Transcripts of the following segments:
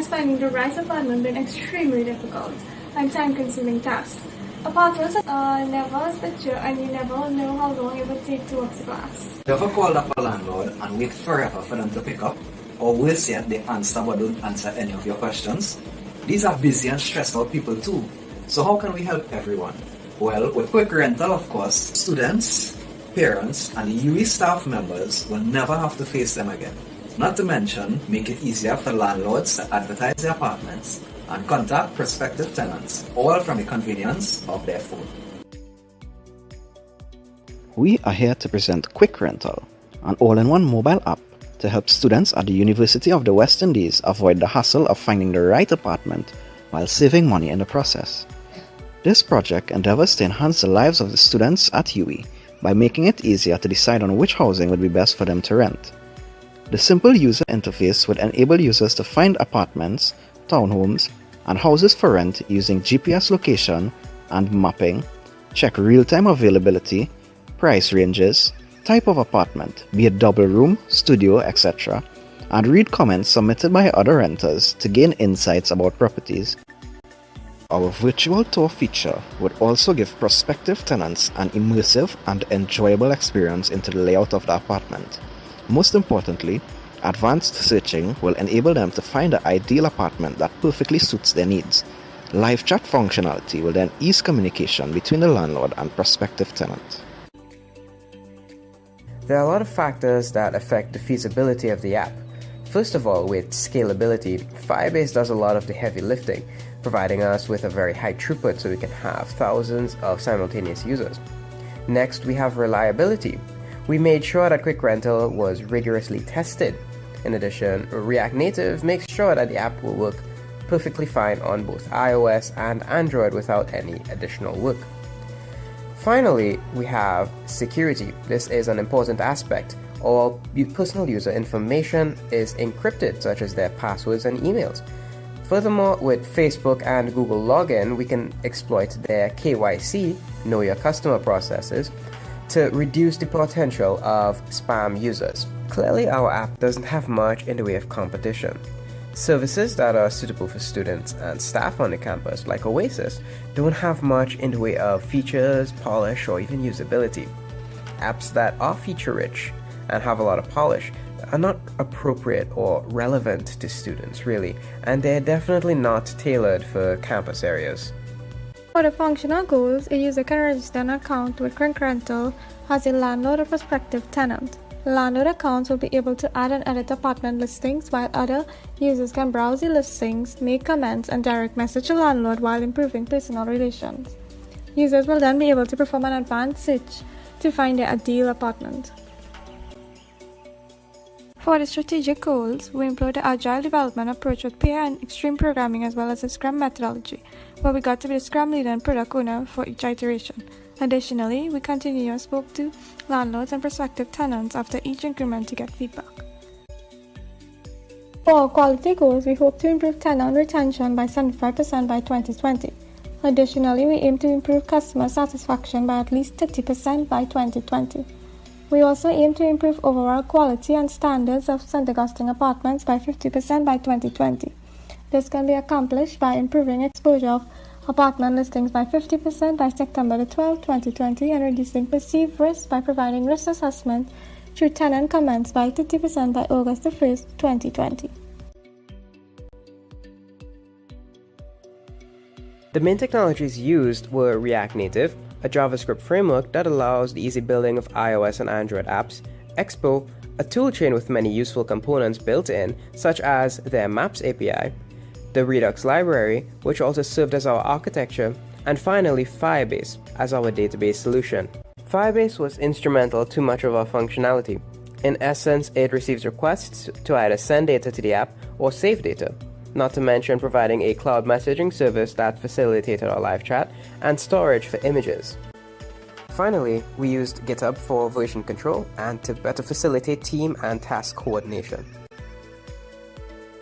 has finding the right apartment been extremely difficult and time-consuming task. Apartments are never secure and you never know how long it would take to work the glass. You ever call up a landlord and wait forever for them to pick up? Or worse yet, they answer but don't answer any of your questions? These are busy and stressed out people too. So how can we help everyone? Well, with QuickRental, of course, students, parents, and UE staff members will never have to face them again. Not to mention, make it easier for landlords to advertise their apartments and contact prospective tenants, all from the convenience of their phone. We are here to present QuickRental, an all-in-one mobile app to help students at the University of the West Indies avoid the hassle of finding the right apartment while saving money in the process. This project endeavors to enhance the lives of the students at UE by making it easier to decide on which housing would be best for them to rent. The simple user interface would enable users to find apartments, townhomes, and houses for rent using GPS location and mapping, check real-time availability, price ranges, type of apartment, be it double room, studio, etc., and read comments submitted by other renters to gain insights about properties. Our virtual tour feature would also give prospective tenants an immersive and enjoyable experience into the layout of the apartment. Most importantly, advanced searching will enable them to find the ideal apartment that perfectly suits their needs. Live chat functionality will then ease communication between the landlord and prospective tenant. There are a lot of factors that affect the feasibility of the app. First of all, with scalability, Firebase does a lot of the heavy lifting, providing us with a very high throughput so we can have thousands of simultaneous users. Next, we have reliability. We made sure that QuickRental was rigorously tested. In addition, React Native makes sure that the app will work perfectly fine on both iOS and Android without any additional work. Finally, we have security. This is an important aspect. All personal user information is encrypted, such as their passwords and emails. Furthermore, with Facebook and Google Login, we can exploit their KYC, Know Your Customer processes, to reduce the potential of spam users. Clearly, our app doesn't have much in the way of competition. Services that are suitable for students and staff on the campus, like Oasis, don't have much in the way of features, polish, or even usability. Apps that are feature-rich and have a lot of polish are not appropriate or relevant to students, really, and they're definitely not tailored for campus areas. For the functional goals, a user can register an account with QuickRental as a landlord or prospective tenant. Landlord accounts will be able to add and edit apartment listings, while other users can browse the listings, make comments, and direct message the landlord while improving personal relations. Users will then be able to perform an advanced search to find their ideal apartment. For the strategic goals, we employ the agile development approach with pair and extreme programming as well as the Scrum methodology, where we got to be the Scrum leader and product owner for each iteration. Additionally, we continue and spoke to landlords and prospective tenants after each increment to get feedback. For our quality goals, we hope to improve tenant retention by 75% by 2020. Additionally, we aim to improve customer satisfaction by at least 30% by 2020. We also aim to improve overall quality and standards of St. Augustine apartments by 50% by 2020. This can be accomplished by improving exposure of apartment listings by 50% by September 12, 2020 and reducing perceived risk by providing risk assessment through tenant comments by 30% by August 1, 2020. The main technologies used were React Native, a JavaScript framework that allows the easy building of iOS and Android apps, Expo, a toolchain with many useful components built in, such as their Maps API, the Redux library, which also served as our architecture, and finally Firebase as our database solution. Firebase was instrumental to much of our functionality. In essence, it receives requests to either send data to the app or save data, not to mention providing a cloud messaging service that facilitated our live chat and storage for images. Finally, we used GitHub for version control and to better facilitate team and task coordination.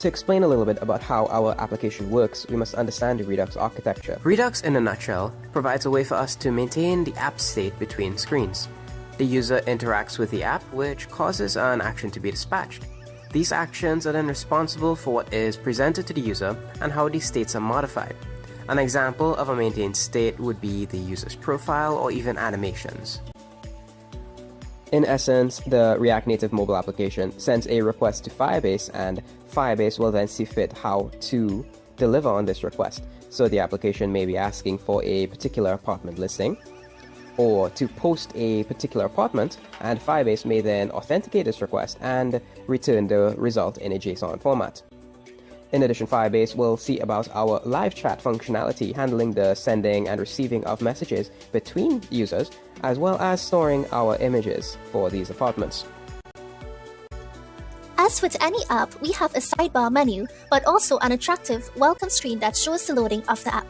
To explain a little bit about how our application works, we must understand the Redux architecture. Redux, in a nutshell, provides a way for us to maintain the app state between screens. The user interacts with the app, which causes an action to be dispatched. These actions are then responsible for what is presented to the user and how these states are modified. An example of a maintained state would be the user's profile or even animations. In essence, the React Native mobile application sends a request to Firebase, and Firebase will then see fit how to deliver on this request. So the application may be asking for a particular apartment listing or to post a particular apartment, and Firebase may then authenticate this request and return the result in a JSON format. In addition, Firebase will see about our live chat functionality, handling the sending and receiving of messages between users, as well as storing our images for these apartments. As with any app, we have a sidebar menu, but also an attractive welcome screen that shows the loading of the app.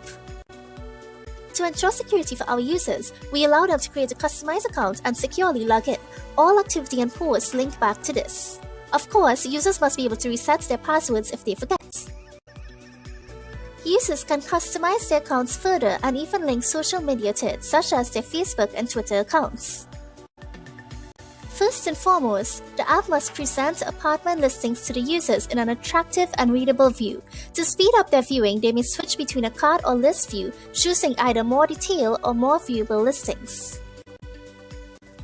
To ensure security for our users, we allow them to create a customized account and securely log in. All activity and posts link back to this. Of course, users must be able to reset their passwords if they forget. Users can customize their accounts further and even link social media to it, such as their Facebook and Twitter accounts. First and foremost, the app must present apartment listings to the users in an attractive and readable view. To speed up their viewing, they may switch between a card or list view, choosing either more detailed or more viewable listings.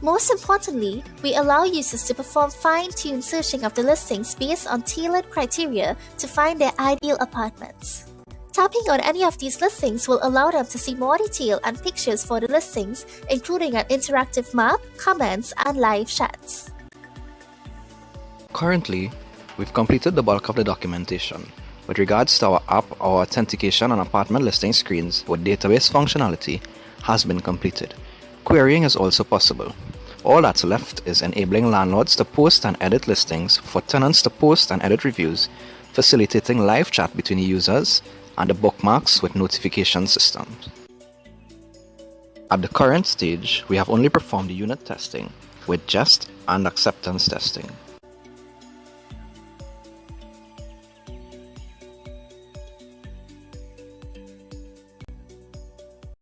Most importantly, we allow users to perform fine-tuned searching of the listings based on tailored criteria to find their ideal apartments. Tapping on any of these listings will allow them to see more detail and pictures for the listings, including an interactive map, comments, and live chats. Currently, we've completed the bulk of the documentation. With regards to our app, our authentication on apartment listing screens with database functionality has been completed. Querying is also possible. All that's left is enabling landlords to post and edit listings, for tenants to post and edit reviews, facilitating live chat between users, and the bookmarks with notification systems. At the current stage, we have only performed unit testing with jest and acceptance testing.